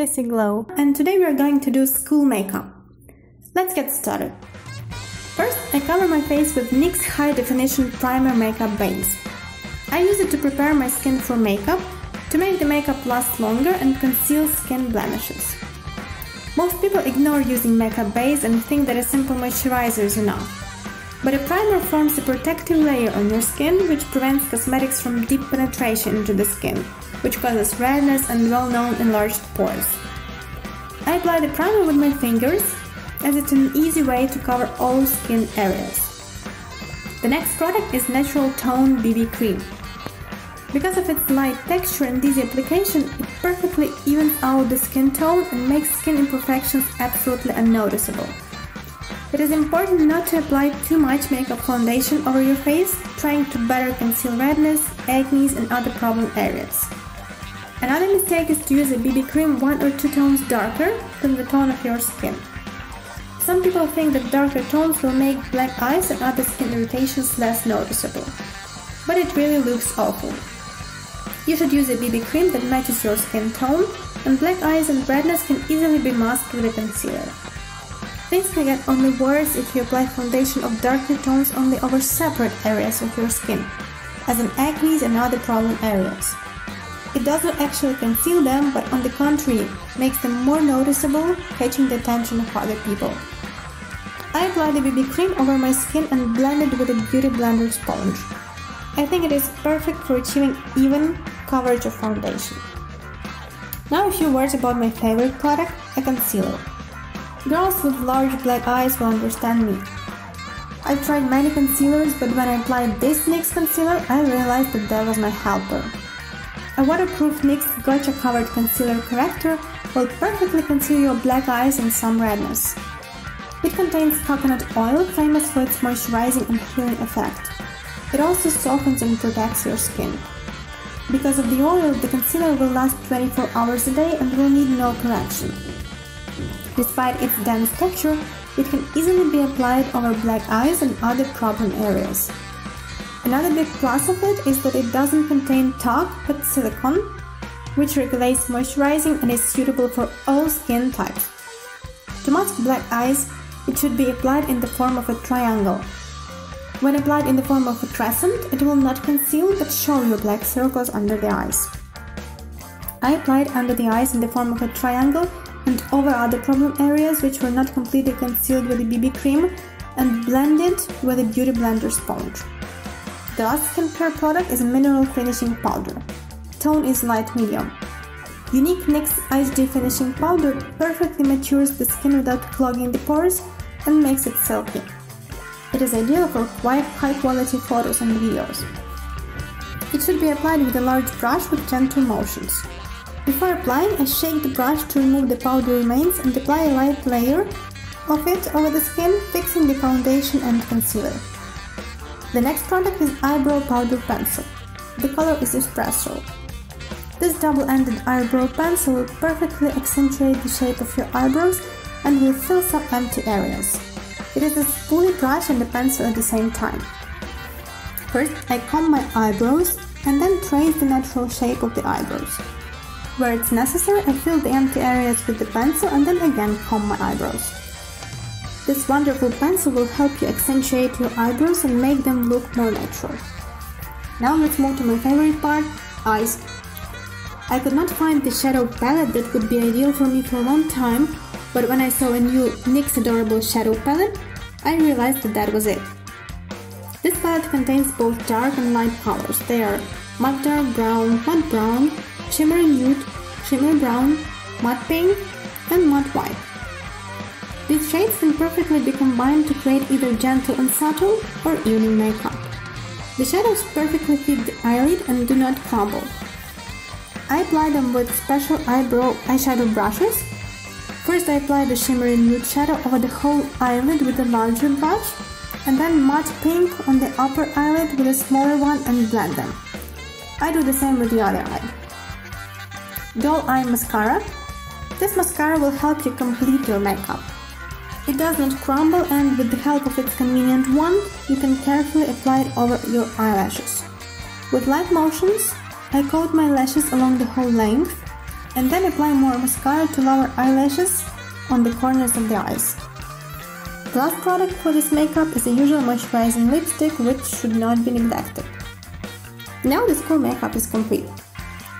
Stacy Glow, and today we are going to do school makeup. Let's get started. First, I cover my face with NYX High Definition Primer Makeup Base. I use it to prepare my skin for makeup, to make the makeup last longer and conceal skin blemishes. Most people ignore using makeup base and think that a simple moisturizer is enough. But a primer forms a protective layer on your skin which prevents cosmetics from deep penetration into the skin, which causes redness and well-known enlarged pores. I apply the primer with my fingers, as it's an easy way to cover all skin areas. The next product is Natural Tone BB Cream. Because of its light texture and easy application, it perfectly evens out the skin tone and makes skin imperfections absolutely unnoticeable. It is important not to apply too much makeup foundation over your face, trying to better conceal redness, acne, and other problem areas. Another mistake is to use a BB cream 1 or 2 tones darker than the tone of your skin. Some people think that darker tones will make black eyes and other skin irritations less noticeable, but it really looks awful. You should use a BB cream that matches your skin tone, and black eyes and redness can easily be masked with a concealer. Things can get only worse if you apply foundation of darker tones only over separate areas of your skin, as in acne and other problem areas. It does not actually conceal them, but on the contrary, makes them more noticeable, catching the attention of other people. I apply the BB cream over my skin and blend it with a beauty blender sponge. I think it is perfect for achieving even coverage of foundation. Now a few words about my favorite product, a concealer. Girls with large black eyes will understand me. I've tried many concealers, but when I applied this NYX concealer, I realized that was my helper. A waterproof NYX Gotcha Covered Concealer Corrector will perfectly conceal your black eyes and some redness. It contains coconut oil, famous for its moisturizing and healing effect. It also softens and protects your skin. Because of the oil, the concealer will last 24 hours a day and will need no correction. Despite its dense texture, it can easily be applied over black eyes and other problem areas. Another big plus of it is that it doesn't contain talc but silicone, which regulates moisturizing and is suitable for all skin types. To mask black eyes, it should be applied in the form of a triangle. When applied in the form of a crescent, it will not conceal but show you black circles under the eyes. I applied under the eyes in the form of a triangle and over other problem areas which were not completely concealed with a BB cream, and blended with a beauty blender sponge. The last skincare product is a mineral finishing powder. Tone is light medium. Unique NYX HD finishing powder perfectly matures the skin without clogging the pores and makes it silky. It is ideal for quite high quality photos and videos. It should be applied with a large brush with gentle motions. Before applying, I shake the brush to remove the powder remains and apply a light layer of it over the skin, fixing the foundation and concealer. The next product is Eyebrow Powder Pencil. The color is Espresso. This double-ended eyebrow pencil will perfectly accentuate the shape of your eyebrows and will fill some empty areas. It is a spoolie brush and a pencil at the same time. First, I comb my eyebrows and then trace the natural shape of the eyebrows. Where it's necessary, I fill the empty areas with the pencil and then again comb my eyebrows. This wonderful pencil will help you accentuate your eyebrows and make them look more natural. Now let's move to my favorite part, eyes. I could not find the shadow palette that would be ideal for me for a long time, but when I saw a new NYX Adorable Shadow Palette, I realized that was it. This palette contains both dark and light colors. They are matte dark brown, matte brown, shimmer nude, shimmer brown, matte pink, and matte white. These shades can perfectly be combined to create either gentle and subtle or evening makeup. The shadows perfectly fit the eyelid and do not crumble. I apply them with special eyeshadow brushes. First I apply the shimmery nude shadow over the whole eyelid with a larger brush, and then matte pink on the upper eyelid with a smaller one and blend them. I do the same with the other eye. Doll Eye Mascara. This mascara will help you complete your makeup. It does not crumble, and with the help of its convenient wand, you can carefully apply it over your eyelashes. With light motions, I coat my lashes along the whole length, and then apply more mascara to lower eyelashes on the corners of the eyes. The last product for this makeup is the usual moisturizing lipstick, which should not be neglected. Now the school makeup is complete.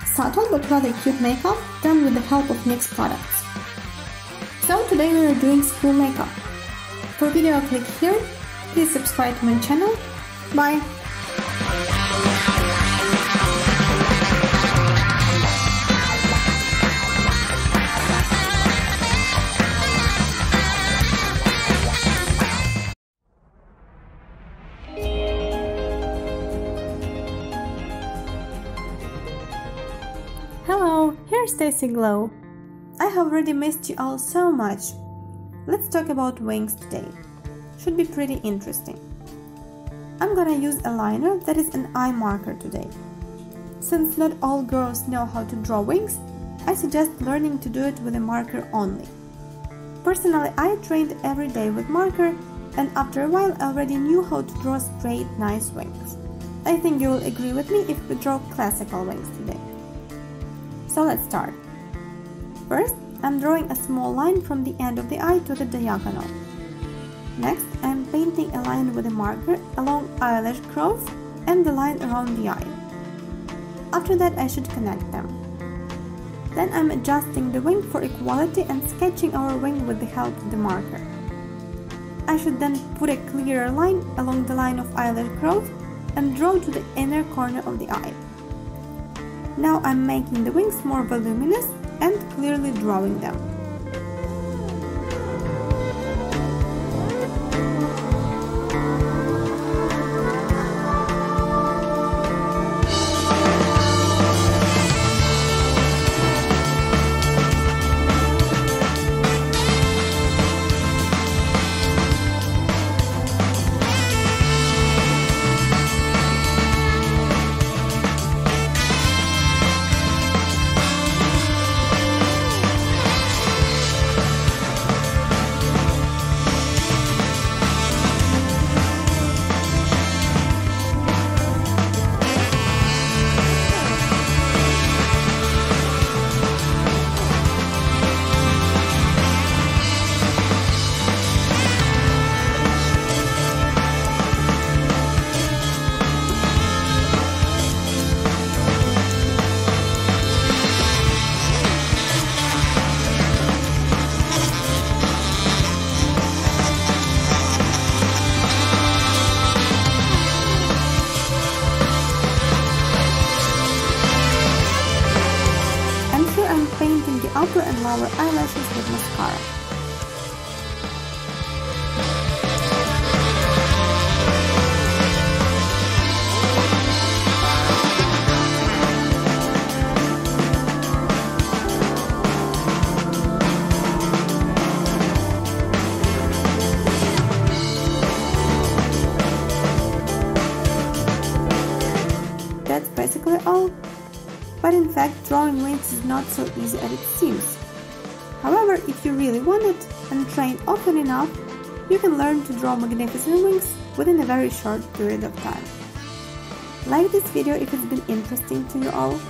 Subtle but rather cute makeup done with the help of NYX products. So today we are doing school makeup. For video click here, please subscribe to my channel. Bye! Hello, here's Stacy Glow. I have already missed you all so much. Let's talk about wings today. Should be pretty interesting. I'm gonna use a liner that is an eye marker today. Since not all girls know how to draw wings, I suggest learning to do it with a marker only. Personally, I trained every day with marker, and after a while I already knew how to draw straight, nice wings. I think you will agree with me if we draw classical wings today. So let's start. First, I'm drawing a small line from the end of the eye to the diagonal. Next, I'm painting a line with a marker along eyelash growth and the line around the eye. After that, I should connect them. Then I'm adjusting the wing for equality and sketching our wing with the help of the marker. I should then put a clearer line along the line of eyelash growth and draw to the inner corner of the eye. Now I'm making the wings more voluminous and clearly drawing them. Painting the upper and lower eyelashes with mascara. That's basically all. But in fact, drawing wings is not so easy as it seems. However, if you really want it and train often enough, you can learn to draw magnificent wings within a very short period of time. Like this video if it's been interesting to you all.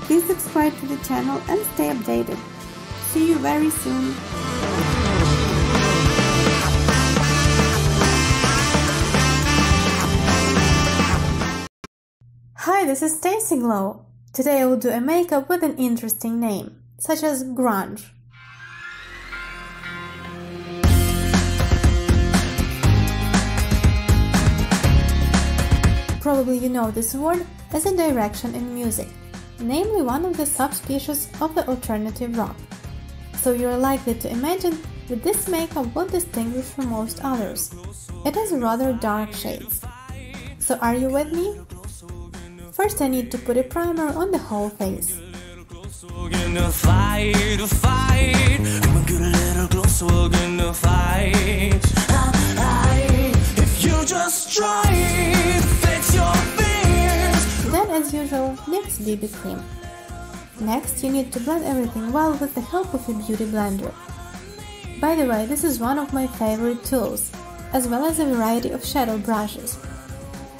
Please subscribe to the channel and stay updated. See you very soon. Hi, this is Stacy Glow. Today I will do a makeup with an interesting name, such as grunge. Probably you know this word as a direction in music, namely one of the subspecies of the alternative rock. So you are likely to imagine that this makeup will distinguish from most others. It has rather dark shades. So are you with me? First I need to put a primer on the whole face. Then as usual, NYX BB cream. Next you need to blend everything well with the help of a beauty blender. By the way, this is one of my favorite tools, as well as a variety of shadow brushes.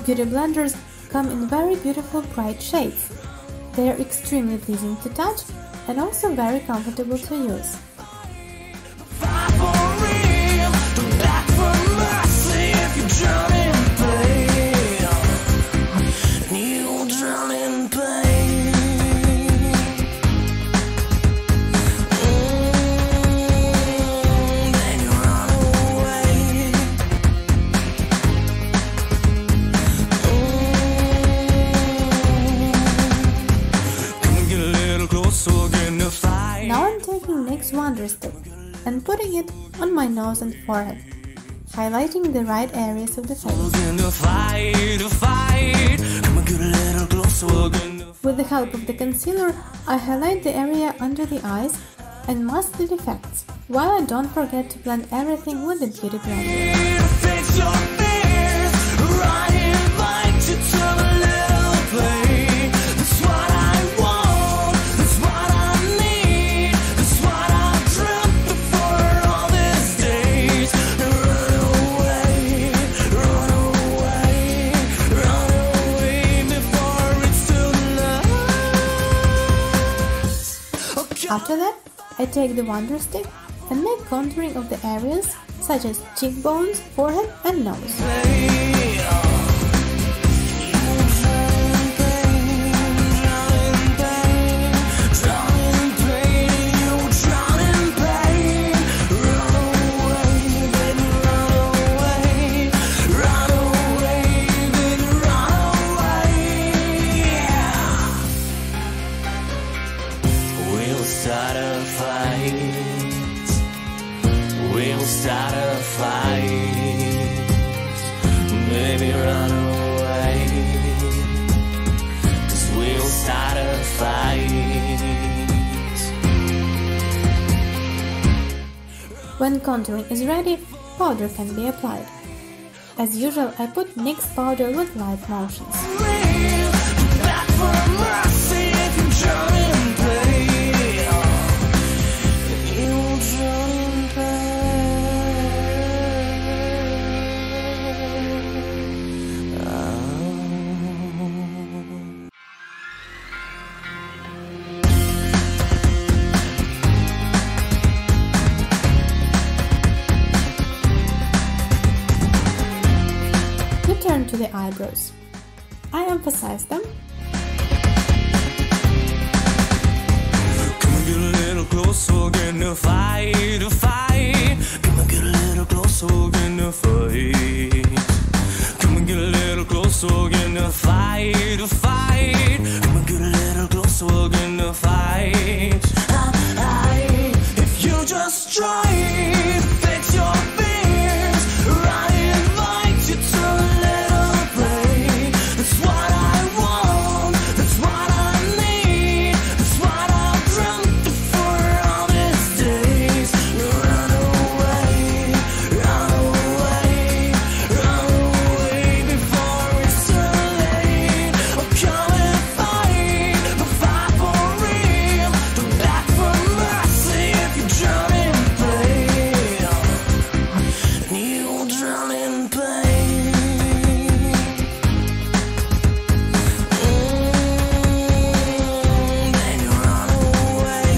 Beauty blenders come in very beautiful bright shades. They are extremely pleasing to touch and also very comfortable to use. Now I'm taking NYX Wonder Stick and putting it on my nose and forehead, highlighting the right areas of the face. With the help of the concealer, I highlight the area under the eyes and mask the defects, while I don't forget to blend everything with the beauty blender. After that, I take the Wonder Stick and make contouring of the areas such as cheekbones, forehead and nose. We'll start a fight, maybe run away, 'cause we'll start a fight. When contouring is ready, powder can be applied. As usual, I put NYX powder with light motions. Turn to the eyebrows. I emphasize them. Come and get a little closer, get in a fight, a fight. Come and get a little closer, get in a fight. Come and get a little closer, get in a fight, a fight. Come and get a little closer, get in a fight. If you just try to fix your fears, I invite you to a little play. That's what I want, that's what I need, that's what I've dreamt of for all these days. Run away, run away, run away before it's too late. Oh, come and fight, but fight for real. Don't beg for mercy if you drown in pain. And you'll drown in pain. Then you run away.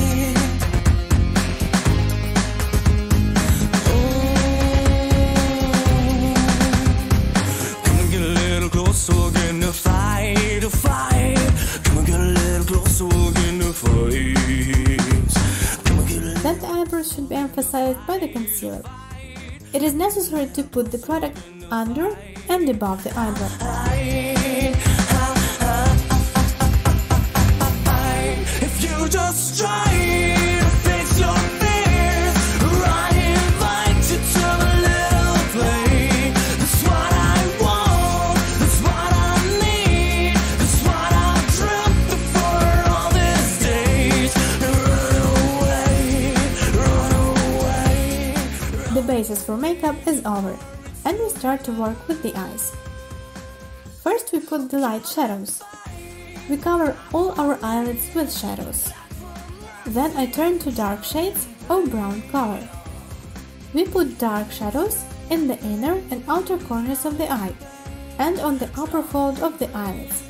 Come and get a little closer, get in a fight, a fight. Come and get a little closer, get in a fight. Come and get a little. Then the eyebrows should be emphasized by the concealer. It is necessary to put the product under and above the eyebrow. If you just try to fix your fears, I invite you to a little play. That's what I want, that's what I need, that's what I've dreamt of for all these days. Run away, run away. The basis for makeup is over, and we start to work with the eyes. First we put the light shadows. We cover all our eyelids with shadows. Then I turn to dark shades of brown color. We put dark shadows in the inner and outer corners of the eye and on the upper fold of the eyelids.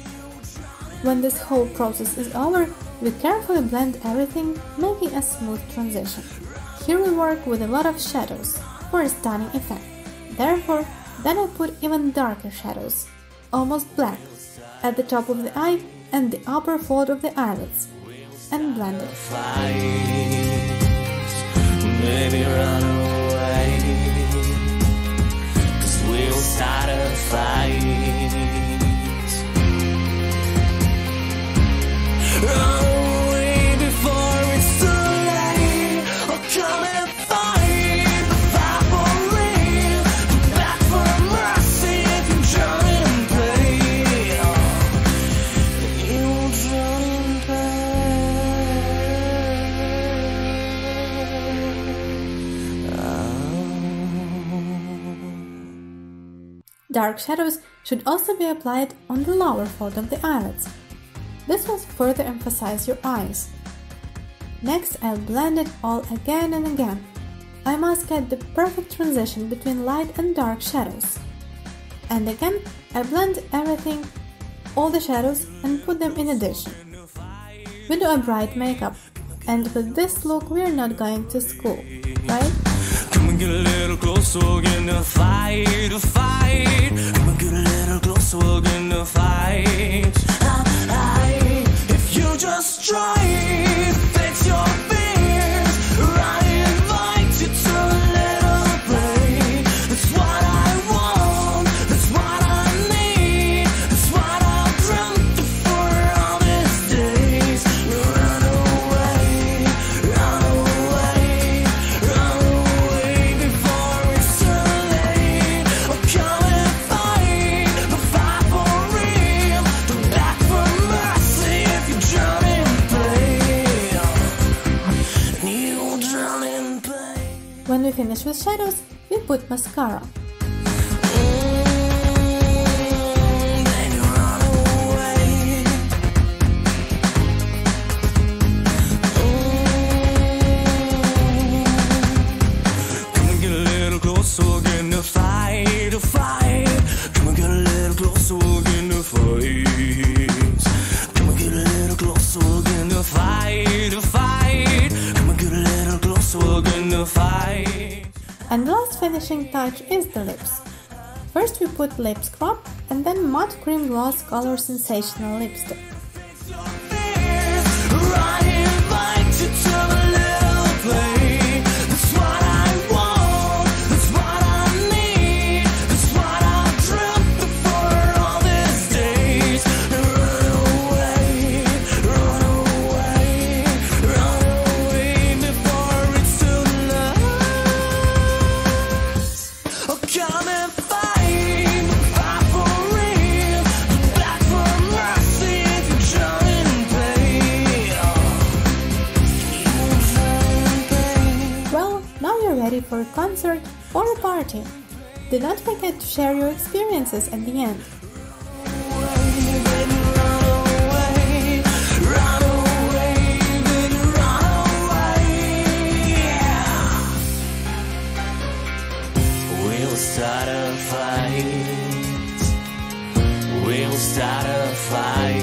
When this whole process is over, we carefully blend everything, making a smooth transition. Here we work with a lot of shadows for a stunning effect. Therefore, then I put even darker shadows, almost black, at the top of the eye and the upper fold of the eyelids, and blend it. Maybe run away, 'cause we'll start a fight. Run away before it's too late, or come and fight the fight for real. Come back for mercy if you drown in pain. You'll drown in pain. Dark shadows should also be applied on the lower fold of the eyelids. This will further emphasize your eyes. Next, I'll blend it all again and again. I must get the perfect transition between light and dark shadows. And again, I blend everything, all the shadows, and put them in a dish. We do a bright makeup, and with this look we're not going to school, right? Come and get a little closer, we're gonna fight a fight. Come and get a little closer, we're gonna fight. If you just try it, fix your fears. I invite you to a little play. That's what I want, that's what I need, that's what I've dreamt of for all these days. Run away, run away, run away before it's too late. Or come and fight the fight for real. Don't back for mercy if you drown in pain. You drown in pain. When we finish with shadows, we put mascara. Then you run away. Come and get a little closer, we're gonna fight a fight. Come and get a little closer, we're gonna fight. Come and get a little closer, we're gonna fight a fight. Come and get a little closer, we're gonna fight. And the last finishing touch is the lips. First we put lip scrub and then matte cream gloss color sensational lipstick. Ready for a concert or a party. Do not forget to share your experiences at the end. We'll start a fight. We'll start a fight.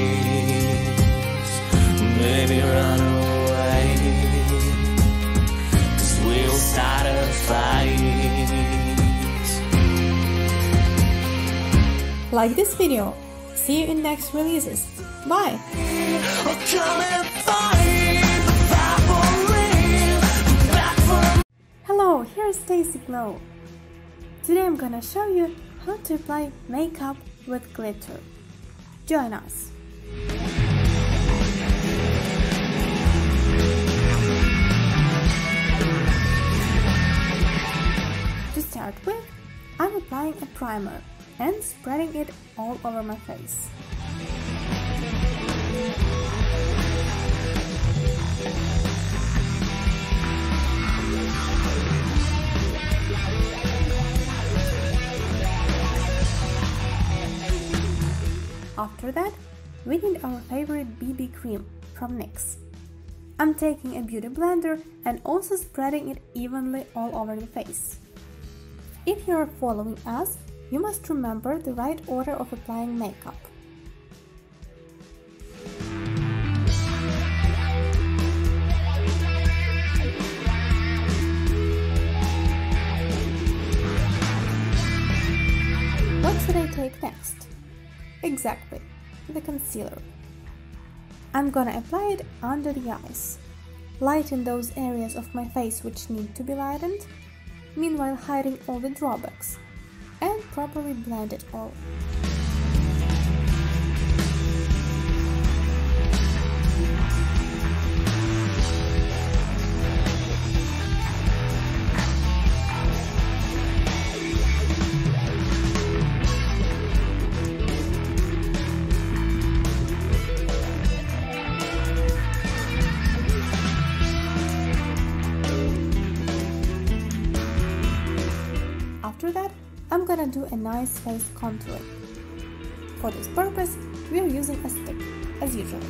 Maybe run away. 'Cause we'll start a fight. Like this video. See you in next releases. Bye! Hello, here's Stacy Glow. Today I'm gonna show you how to apply makeup with glitter. Join us! To start with, I'm applying a primer and spreading it all over my face. After that, we need our favorite BB cream from NYX. I'm taking a beauty blender and also spreading it evenly all over the face. If you are following us, you must remember the right order of applying makeup. I take next? Exactly, the concealer. I'm gonna apply it under the eyes, lighten those areas of my face which need to be lightened, meanwhile hiding all the drawbacks, and properly blend it all. After that, I'm gonna do a nice face contouring. For this purpose, we are using a stick, as usual.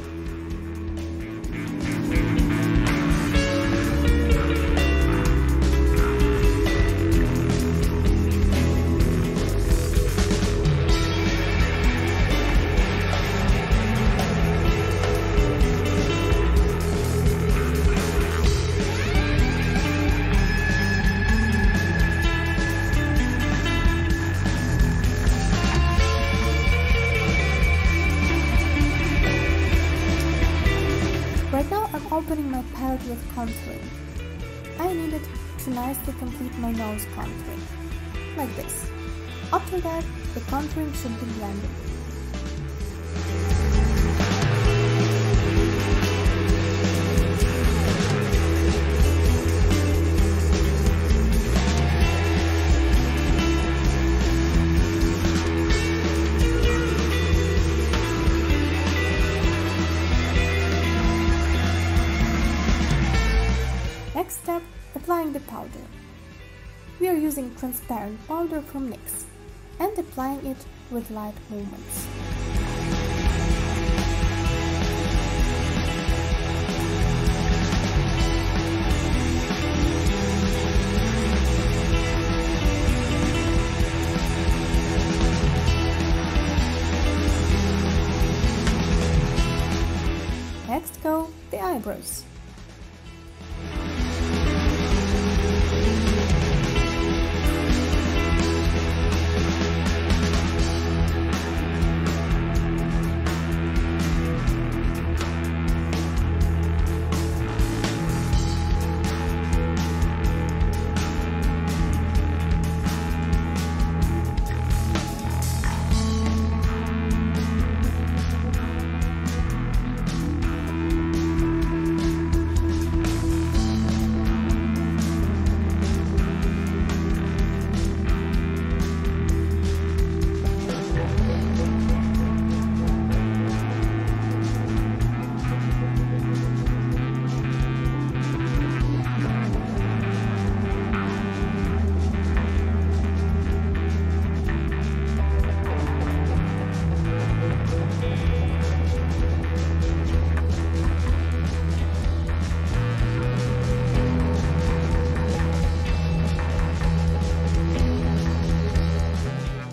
Right now I'm opening my palette with contouring. I needed to nicely complete my nose contouring, like this. After that, the contouring should be blended. Next step, applying the powder. We are using transparent powder from NYX and applying it with light movements. Next go the eyebrows.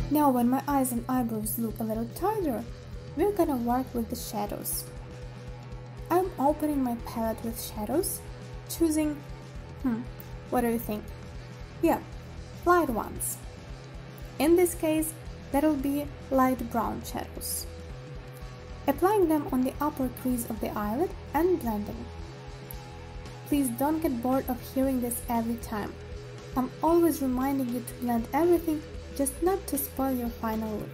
Now when my eyes and eyebrows look a little tighter, we're gonna work with the shadows. I'm opening my palette with shadows, choosing, what do you think? Yeah, light ones. In this case, that'll be light brown shadows. Applying them on the upper crease of the eyelid and blending. Please don't get bored of hearing this every time. I'm always reminding you to blend everything, just not to spoil your final look.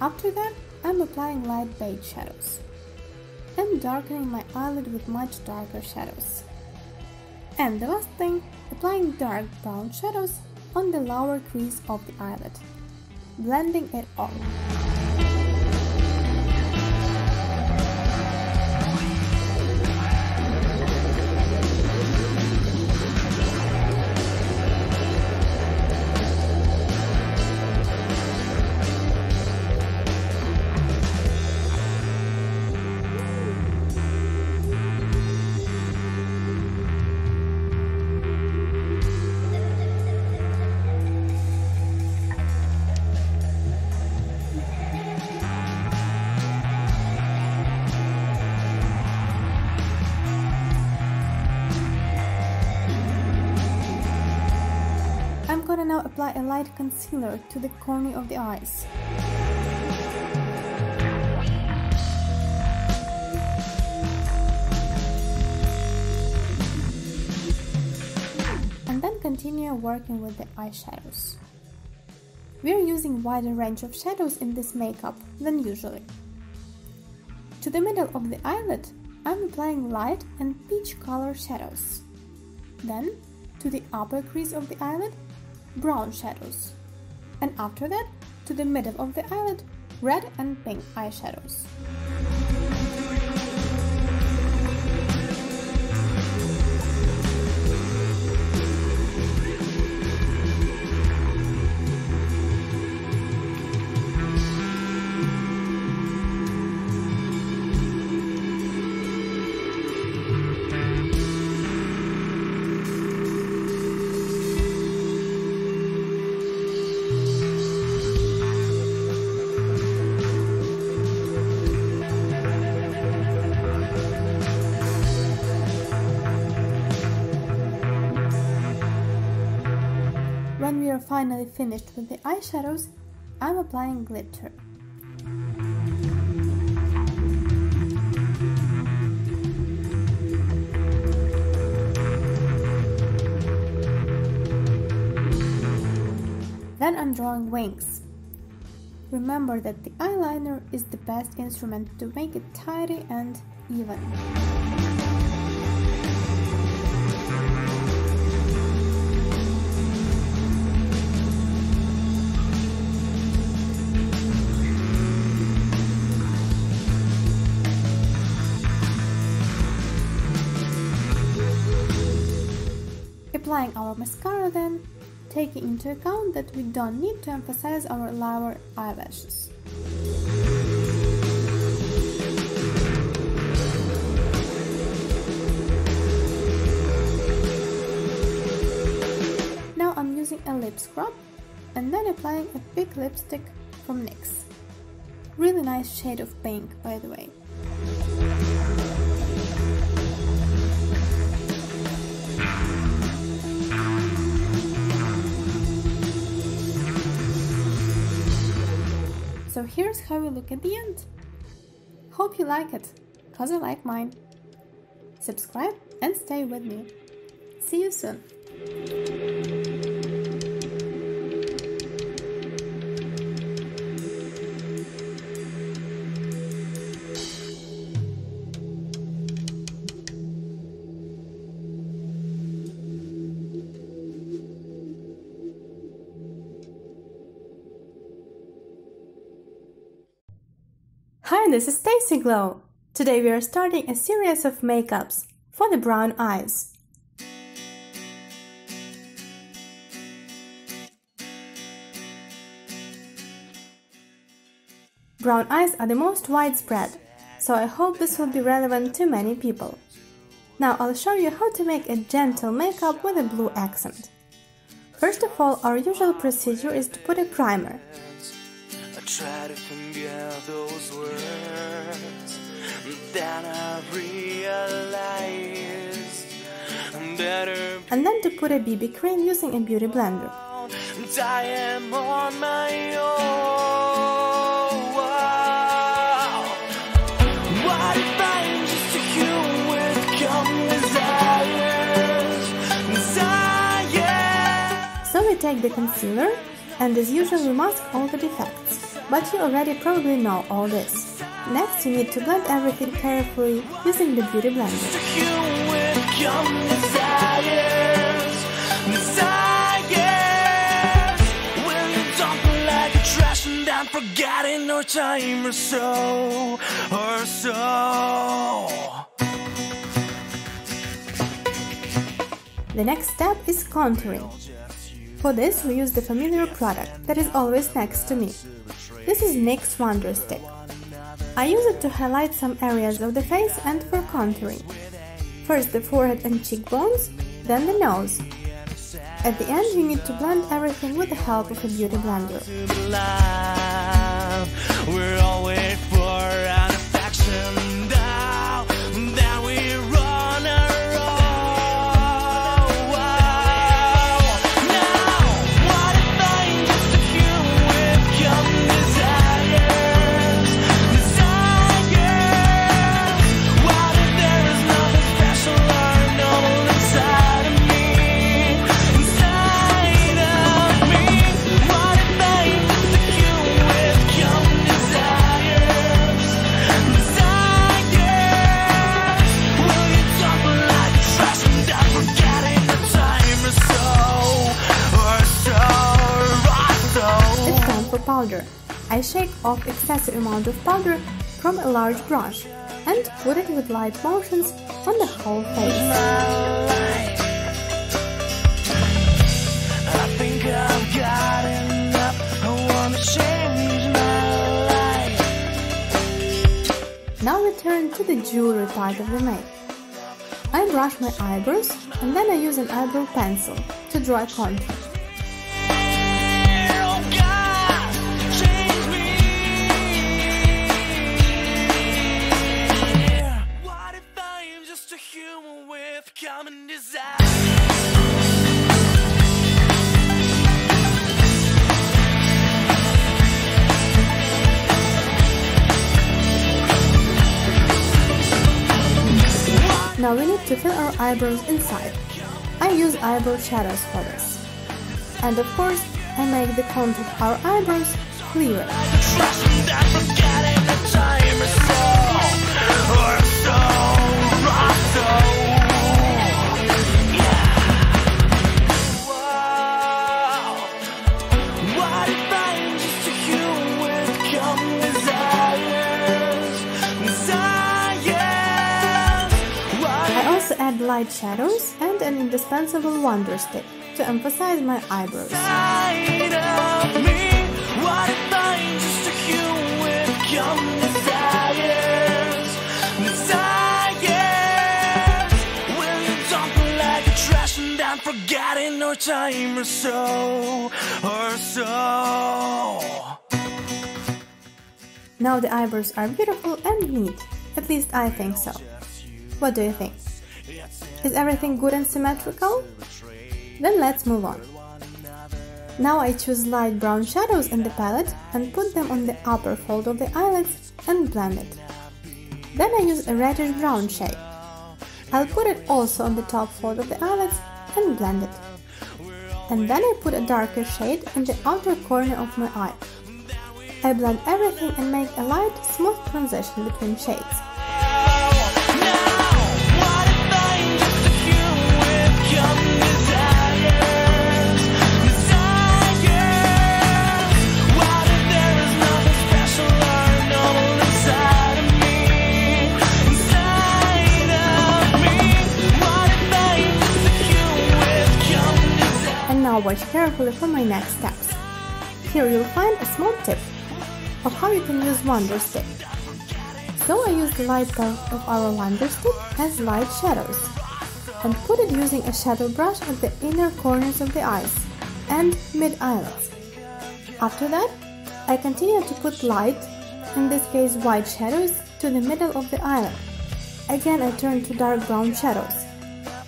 After that, I'm applying light beige shadows and darkening my eyelid with much darker shadows. And the last thing, applying dark brown shadows on the lower crease of the eyelid, blending it all. apply a light concealer to the corner of the eyes. And then continue working with the eyeshadows. We are using wider range of shadows in this makeup than usually. To the middle of the eyelid, I'm applying light and peach color shadows. Then, to the upper crease of the eyelid, brown shadows. And after that, to the middle of the eyelid, red and pink eyeshadows. When we are finally finished with the eyeshadows, I'm applying glitter. Then I'm drawing wings. Remember that the eyeliner is the best instrument to make it tidy and even. Applying our mascara then, taking into account that we don't need to emphasize our lower eyelashes. Now I'm using a lip scrub and then applying a pink lipstick from NYX. Really nice shade of pink, by the way. So here's how we look at the end. Hope you like it, cause I like mine. Subscribe and stay with me. See you soon. Hi, this is Stacy Glow. Today we are starting a series of makeups for the brown eyes. Brown eyes are the most widespread, so I hope this will be relevant to many people. Now I'll show you how to make a gentle makeup with a blue accent. First of all, our usual procedure is to put a primer. Try to forget those words, then I realized better. And then to put a BB cream using a beauty blender. I am on my own. What if I'm just a human with common desires? So we take the concealer and as usual we mask all the defects. But you already probably know all this. Next you need to blend everything carefully using the beauty blender. Forgetting no time or so. The next step is contouring. For this we use the familiar product that is always next to me. This is NYX Wonder Stick. I use it to highlight some areas of the face and for contouring. First the forehead and cheekbones, then the nose. At the end you need to blend everything with the help of a beauty blender. We're all waiting for an affection now, then we run around. Now, what if I shake off excessive amount of powder from a large brush and put it with light motions on the whole face. I think I've got enough. I wanna change my life. Now we turn to the jewelry part of the make. I brush my eyebrows and then I use an eyebrow pencil to draw a contour. Now we need to fill our eyebrows inside. I use eyebrow shadows for this. And of course, I make the contour of our eyebrows clearer. Add light shadows and an indispensable wonder stick to emphasize my eyebrows. Forgetting our time or so. Now the eyebrows are beautiful and neat. At least I think so. What do you think? Is everything good and symmetrical? Then let's move on. Now I choose light brown shadows in the palette and put them on the upper fold of the eyelids and blend it. Then I use a reddish brown shade. I'll put it also on the top fold of the eyelids and blend it. And then I put a darker shade in the outer corner of my eye. I blend everything and make a light, smooth transition between shades. Now watch carefully for my next steps. Here you'll find a small tip of how you can use wonder stick. So I use the light part of our wonder stick as light shadows and put it using a shadow brush at the inner corners of the eyes and mid-eyelids. After that, I continue to put light, in this case white shadows, to the middle of the eyelid. Again I turn to dark brown shadows.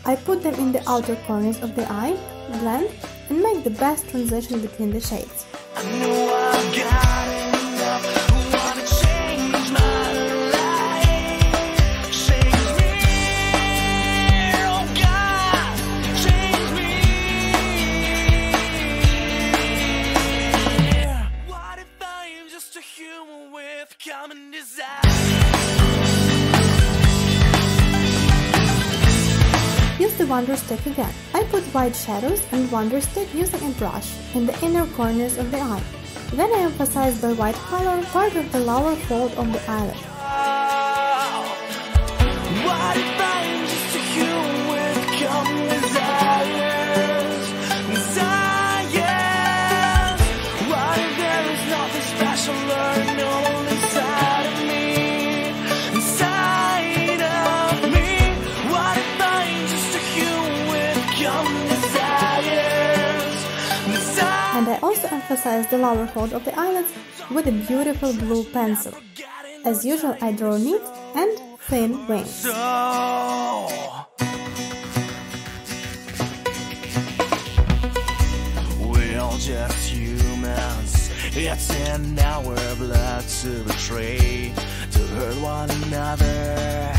I put them in the outer corners of the eye, blend, and make the best transition between the shades. I know I've got enough. I wanna change my life. Change me, oh God, change me. What if I'm just a human with common desire? Use the wonder stick again. I put white shadows and wonder stick using a brush in the inner corners of the eye. Then I emphasize by white color part of the lower fold of the eyelid. What if I'm just a human with common desires? Desires. What if there is nothing special or normal inside of me? Inside of me. What if I'm just a human with common desires? And I also emphasize the lower fold of the eyelids with a beautiful blue pencil. As usual, I draw neat and thin wings. We're all just humans. It's in our blood to betray, to hurt one another,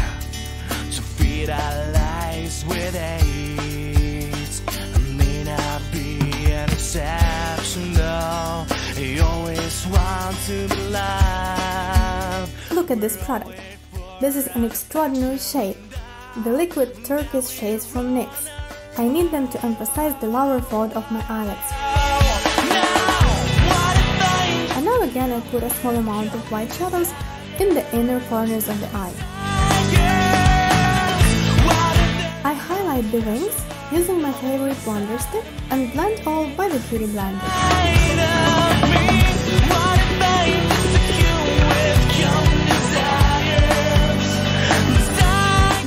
to feed our lives with hate. I may not be an exception though. You always want to be loved. Look at this product. This is an extraordinary shade. The liquid turquoise shades from NYX. I need them to emphasize the lower fold of my eyelids. And now we again I put a small amount of white shadows in the inner corners of the eye. I highlight the wings using my favorite blender stick and blend all by the Beauty Blender.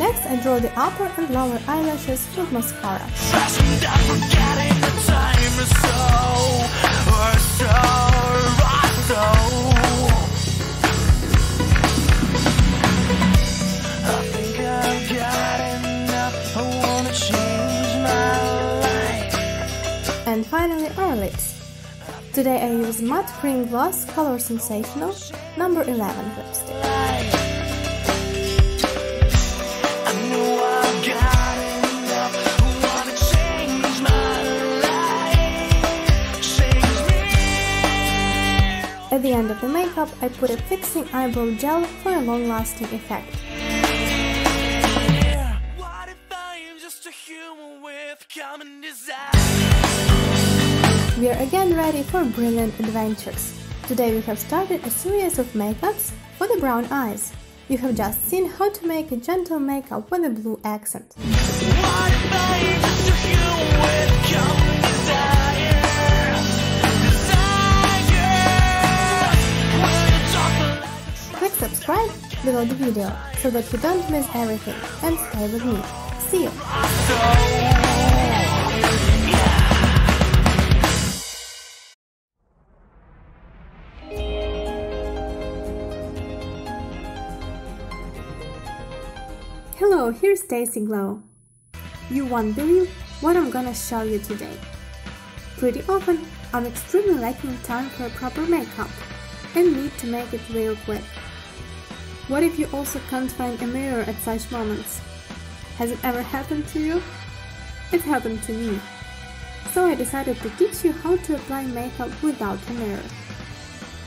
Next I draw the upper and lower eyelashes with mascara. And finally our lips. Today I use Matte Cream Gloss Color Sensational No. 11 lipstick. At the end of the makeup, I put a fixing eyebrow gel for a long-lasting effect. We are again ready for brilliant adventures. Today we have started a series of makeups for the brown eyes. You have just seen how to make a gentle makeup with a blue accent. Click subscribe below the video so that you don't miss everything, and stay with me. See you! Hello, here's Stacy Glow. You won't believe what I'm gonna show you today. Pretty often, I'm extremely lacking time for proper makeup and need to make it real quick. What if you also can't find a mirror at such moments? Has it ever happened to you? It happened to me. So I decided to teach you how to apply makeup without a mirror.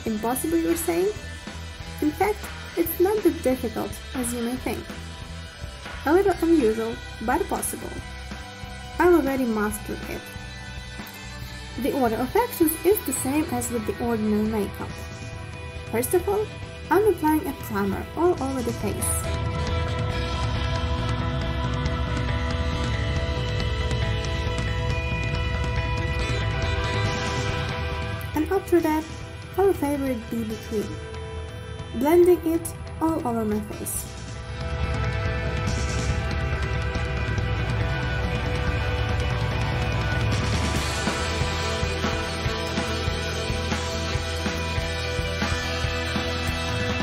Impossible, you're saying? In fact, it's not that difficult as you may think. A little unusual, but possible. I've already mastered it. The order of actions is the same as with the ordinary makeup. First of all, I'm applying a primer all over the face. And after that, our favorite BB cream, blending it all over my face.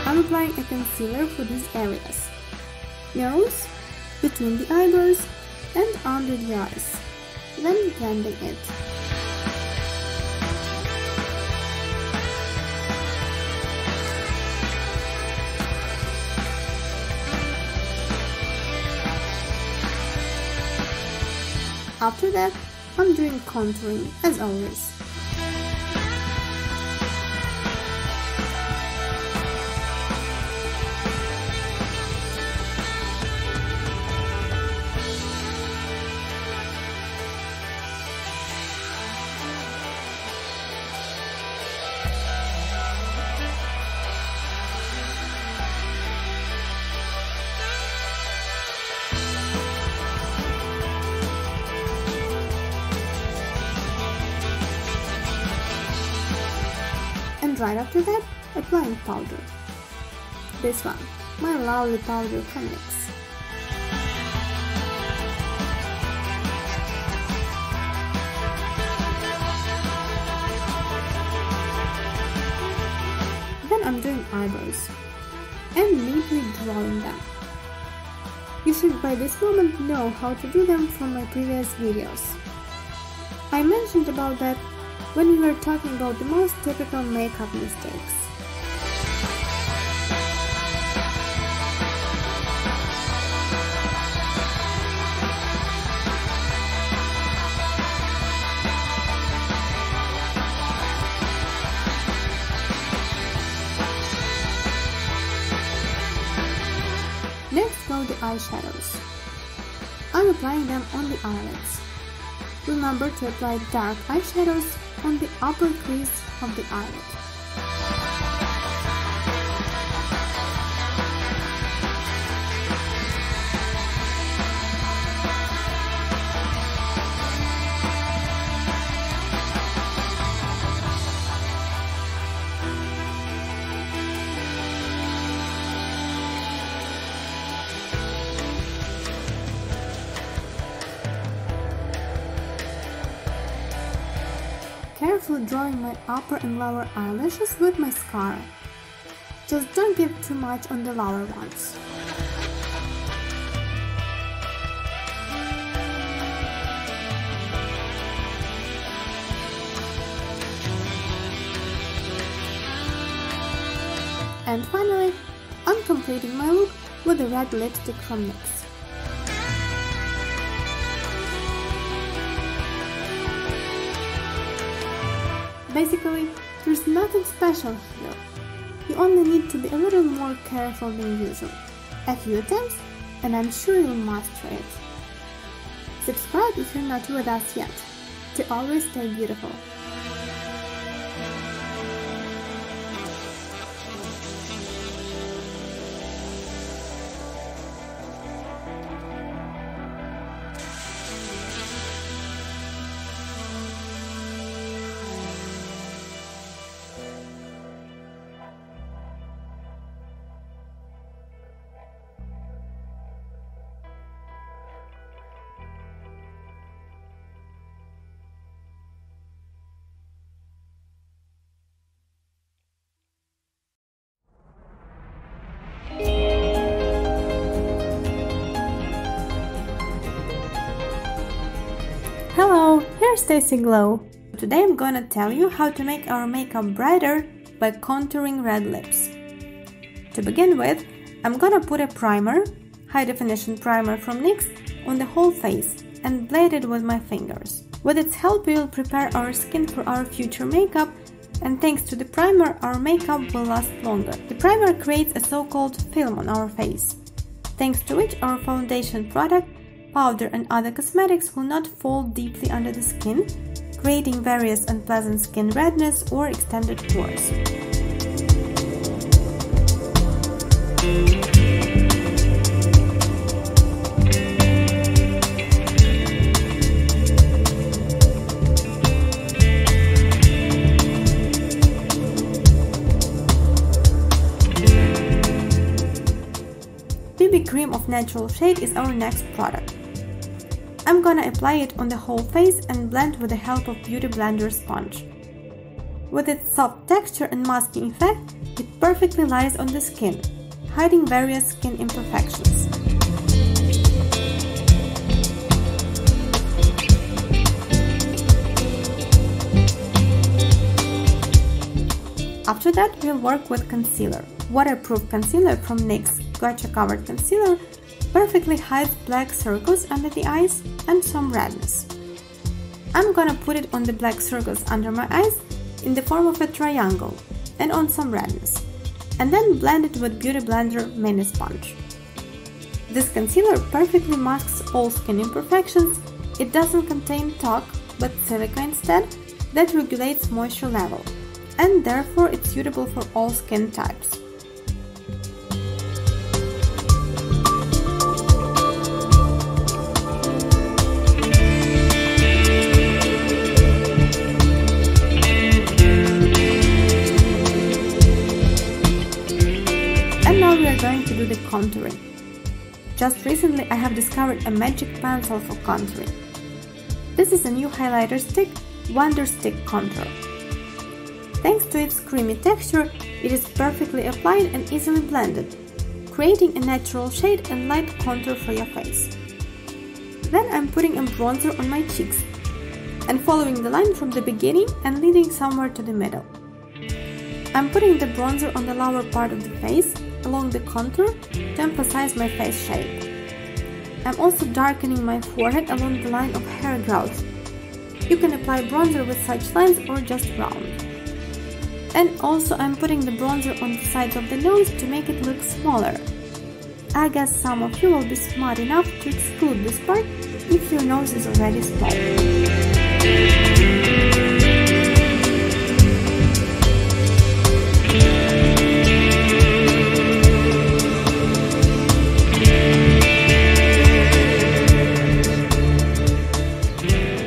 I'm applying a concealer for these areas: nose, between the eyebrows, and under the eyes, then blending it. After that, I'm doing contouring as always. And right after that, applying powder. This one, my lovely powder from NYX. Then I'm doing eyebrows and neatly drawing them. You should by this moment know how to do them from my previous videos. I mentioned about that when we were talking about the most typical makeup mistakes. Next go the eyeshadows. I'm applying them on the eyelids. Remember to apply dark eyeshadows on the upper crease of the eyelid. carefully drawing my upper and lower eyelashes with mascara. Just don't give too much on the lower ones. And finally, I'm completing my look with a red lipstick from NYX. Basically, there's nothing special here. You only need to be a little more careful than usual. A few attempts, and I'm sure you'll master it. Subscribe if you're not with us yet, to always stay beautiful. Hello, here's Stacy Glow. Today I'm gonna tell you how to make our makeup brighter by contouring red lips. To begin with, I'm gonna put a primer, high definition primer from NYX, on the whole face and blend it with my fingers. With its help we will prepare our skin for our future makeup, and thanks to the primer our makeup will last longer. The primer creates a so-called film on our face, thanks to which our foundation product, powder and other cosmetics will not fall deeply under the skin, creating various unpleasant skin redness or extended pores. BB cream of natural shade is our next product. I'm gonna apply it on the whole face and blend with the help of Beauty Blender sponge. With its soft texture and masking effect, it perfectly lies on the skin, hiding various skin imperfections. After that, we'll work with concealer. Waterproof concealer from NYX Gotcha Covered Concealer perfectly hides black circles under the eyes and some redness. I'm gonna put it on the black circles under my eyes in the form of a triangle and on some redness, and then blend it with Beauty Blender mini sponge. This concealer perfectly masks all skin imperfections. It doesn't contain talc but silica instead, that regulates moisture level, and therefore it's suitable for all skin types. And now we are going to do the contouring. Just recently I have discovered a magic pencil for contouring. This is a new highlighter stick, Wonder Stick Contour. Thanks to its creamy texture, it is perfectly applied and easily blended, creating a natural shade and light contour for your face. Then I'm putting a bronzer on my cheeks and following the line from the beginning and leading somewhere to the middle. I'm putting the bronzer on the lower part of the face along the contour to emphasize my face shape. I'm also darkening my forehead along the line of hair growth. You can apply bronzer with such lines or just round. And also I'm putting the bronzer on the sides of the nose to make it look smaller. I guess some of you will be smart enough to exclude this part if your nose is already small.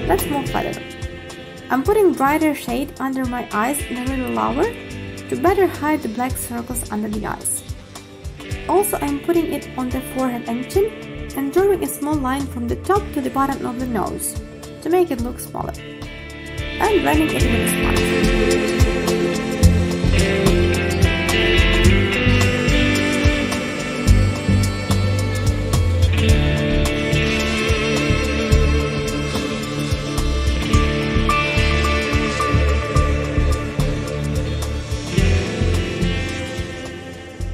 Let's move further. I'm putting brighter shade under my eyes and a little lower to better hide the black circles under the eyes. Also, I'm putting it on the forehead and chin and drawing a small line from the top to the bottom of the nose to make it look smaller. and blending it with a sponge.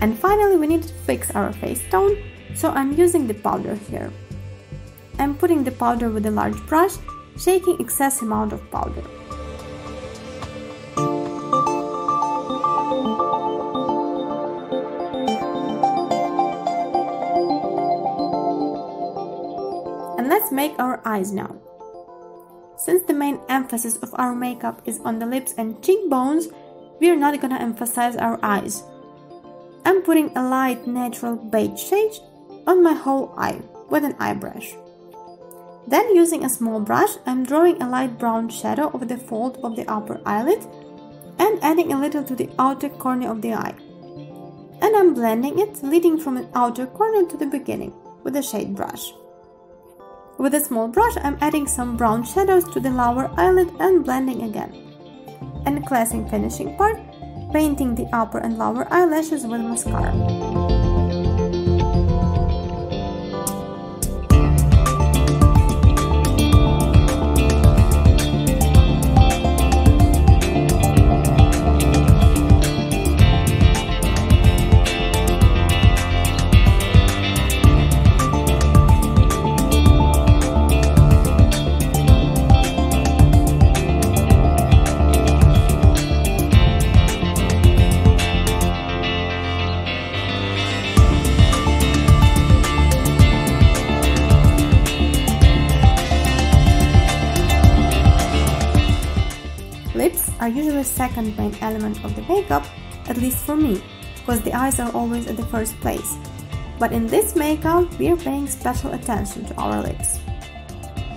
And finally, we need to fix our face tone, so I'm using the powder here. I'm putting the powder with a large brush, shaking excess amount of powder. And let's make our eyes now. Since the main emphasis of our makeup is on the lips and cheekbones, we are not gonna emphasize our eyes. I'm putting a light natural beige shade on my whole eye with an eye brush. Then using a small brush, I'm drawing a light brown shadow over the fold of the upper eyelid and adding a little to the outer corner of the eye. And I'm blending it, leading from an outer corner to the beginning with a shade brush. With a small brush, I'm adding some brown shadows to the lower eyelid and blending again. And classing finishing part, painting the upper and lower eyelashes with mascara. Lips are usually the second main element of the makeup, at least for me, because the eyes are always at the first place. But in this makeup, we are paying special attention to our lips.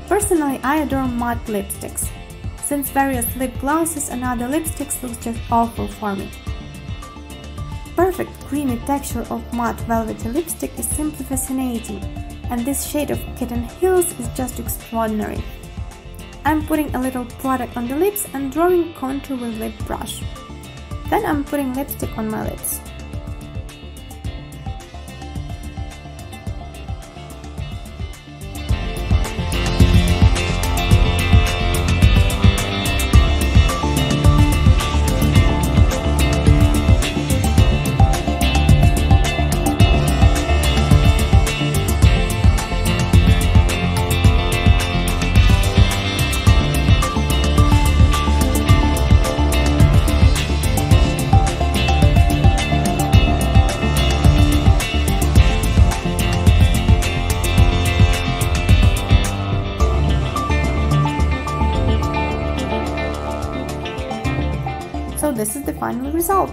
Personally, I adore matte lipsticks, since various lip glosses and other lipsticks look just awful for me. Perfect creamy texture of matte velvety lipstick is simply fascinating, and this shade of Kitten Heels is just extraordinary. I'm putting a little product on the lips and drawing contour with lip brush. Then I'm putting lipstick on my lips. So this is the final result.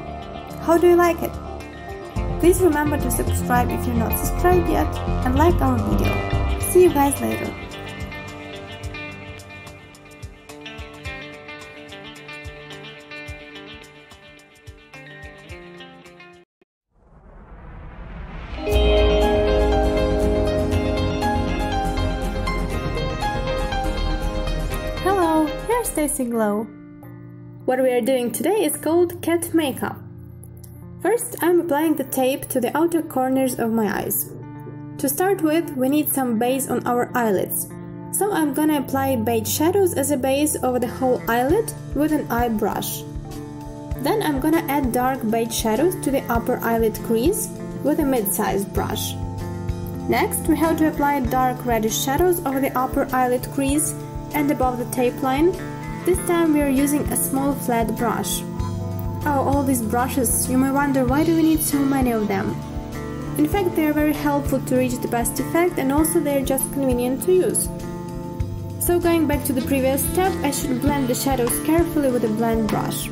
How do you like it? Please remember to subscribe if you're not subscribed yet and like our video. See you guys later. Hello, here's Stacy Glow. What we are doing today is called cat makeup. First, I'm applying the tape to the outer corners of my eyes. To start with, we need some base on our eyelids. So I'm gonna apply beige shadows as a base over the whole eyelid with an eye brush. Then I'm gonna add dark beige shadows to the upper eyelid crease with a mid-sized brush. Next, we have to apply dark reddish shadows over the upper eyelid crease and above the tape line. This time we are using a small flat brush. Oh, all these brushes, you may wonder why do we need so many of them? In fact, they are very helpful to reach the best effect and also they are just convenient to use. So going back to the previous step, I should blend the shadows carefully with a blend brush.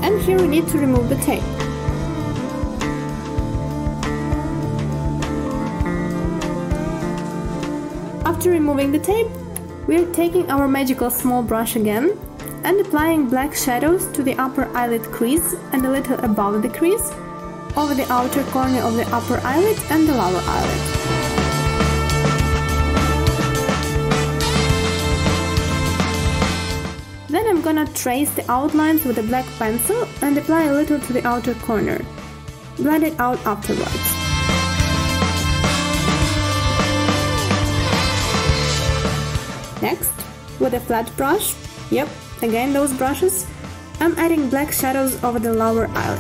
And here we need to remove the tape. After removing the tape, We are taking our magical small brush again and applying black shadows to the upper eyelid crease and a little above the crease, over the outer corner of the upper eyelid and the lower eyelid. Then I'm gonna trace the outlines with a black pencil and apply a little to the outer corner. Blend it out afterwards. Next, with a flat brush, yep, again those brushes, I'm adding black shadows over the lower eyelid.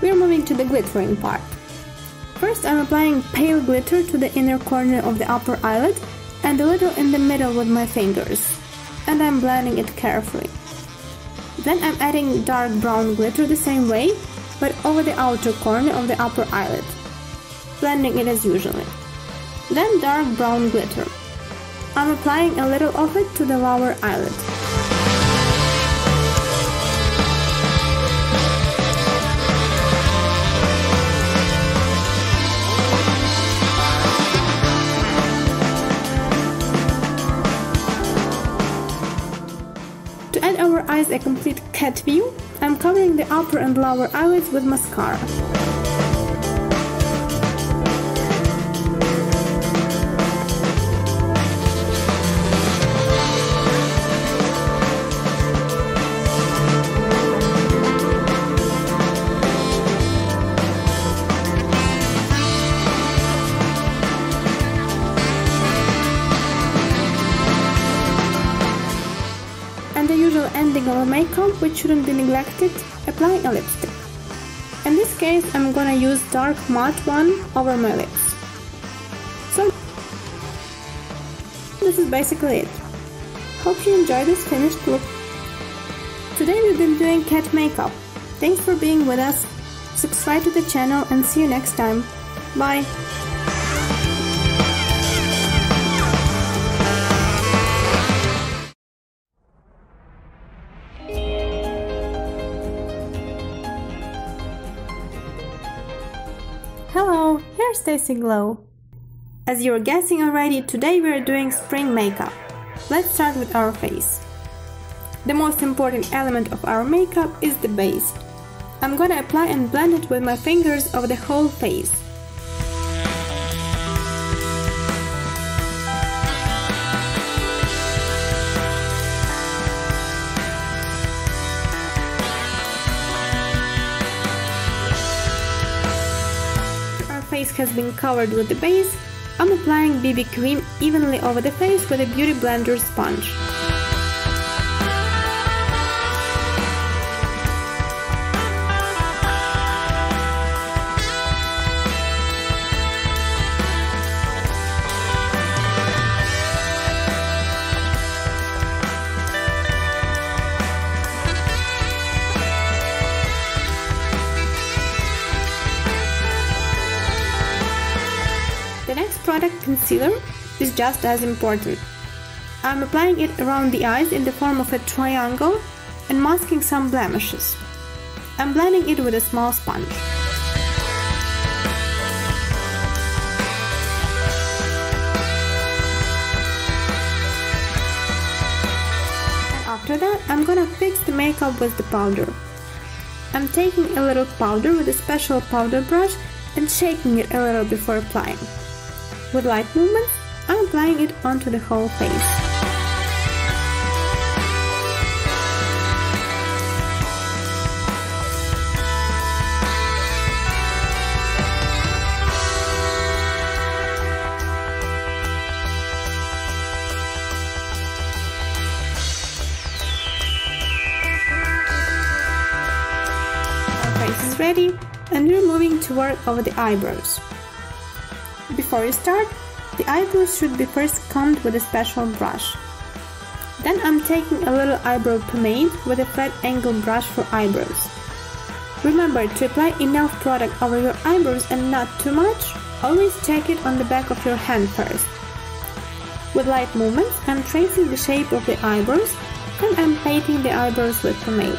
We're moving to the glittering part. First, I'm applying pale glitter to the inner corner of the upper eyelid and a little in the middle with my fingers, and I'm blending it carefully. Then I'm adding dark brown glitter the same way, but over the outer corner of the upper eyelid, blending it as usual. Then dark brown glitter. I'm applying a little of it to the lower eyelid. To add our eyes a complete cat view, I'm covering the upper and lower eyelids with mascara. And the usual ending of a makeup, which shouldn't be neglected, applying a lipstick. In this case, I'm gonna use dark matte one over my lips. So this is basically it. Hope you enjoyed this finished look. Today we've been doing cat makeup. Thanks for being with us. Subscribe to the channel and see you next time. Bye! Hello, here's Stacy Glow. As you're guessing already, today we're doing spring makeup. Let's start with our face. The most important element of our makeup is the base. I'm gonna apply and blend it with my fingers over the whole face. Face has been covered with the base, I'm applying BB cream evenly over the face with a Beauty Blender sponge. The next product, concealer, is just as important. I'm applying it around the eyes in the form of a triangle and masking some blemishes. I'm blending it with a small sponge. And after that, I'm gonna fix the makeup with the powder. I'm taking a little powder with a special powder brush and shaking it a little before applying. With light movements, I'm applying it onto the whole face. Our face is ready, and we're moving to work over the eyebrows. Before you start, the eyebrows should be first combed with a special brush. Then I'm taking a little eyebrow pomade with a flat angle brush for eyebrows. Remember to apply enough product over your eyebrows and not too much. Always check it on the back of your hand first. With light movements, I'm tracing the shape of the eyebrows and I'm painting the eyebrows with pomade.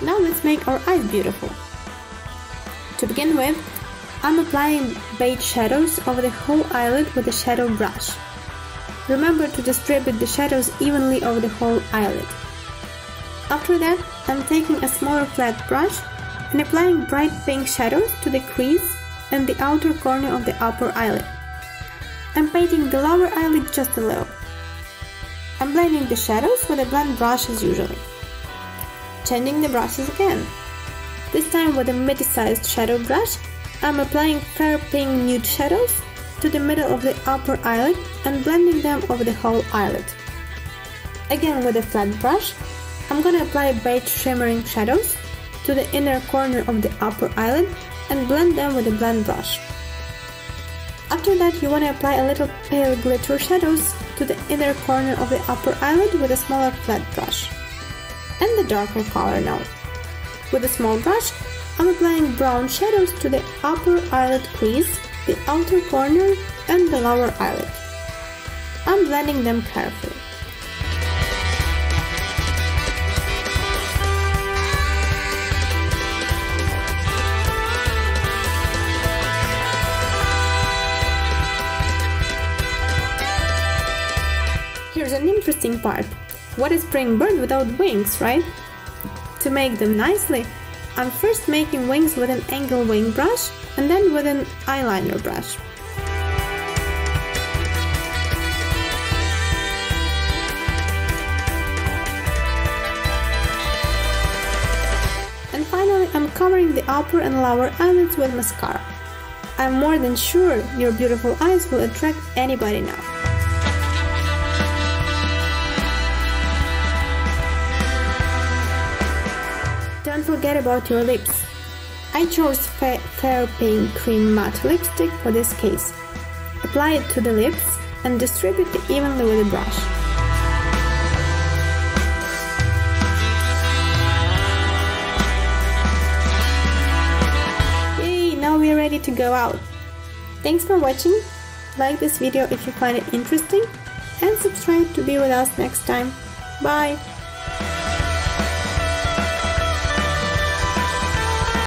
Now let's make our eyes beautiful. To begin with, I'm applying beige shadows over the whole eyelid with a shadow brush. Remember to distribute the shadows evenly over the whole eyelid. After that, I'm taking a smaller flat brush and applying bright pink shadows to the crease and the outer corner of the upper eyelid. I'm painting the lower eyelid just a little. I'm blending the shadows with a blend brush as usual. Changing the brushes again. This time with a midi-sized shadow brush, I'm applying fair pink nude shadows to the middle of the upper eyelid and blending them over the whole eyelid. Again with a flat brush, I'm gonna apply beige shimmering shadows to the inner corner of the upper eyelid and blend them with a blend brush. After that, you wanna apply a little pale glitter shadows to the inner corner of the upper eyelid with a smaller flat brush. And the darker color now. With a small brush, I'm applying brown shadows to the upper eyelid crease, the outer corner, and the lower eyelid. I'm blending them carefully. Here's an interesting part. What is spring bird without wings, right? To make them nicely, I'm first making wings with an angle wing brush and then with an eyeliner brush. And finally, I'm covering the upper and lower eyelids with mascara. I'm more than sure your beautiful eyes will attract anybody now. Don't forget about your lips. I chose fair pink cream matte lipstick for this case. Apply it to the lips and distribute it evenly with a brush. Yay, now we're ready to go out. Thanks for watching. Like this video if you find it interesting and subscribe to be with us next time. Bye!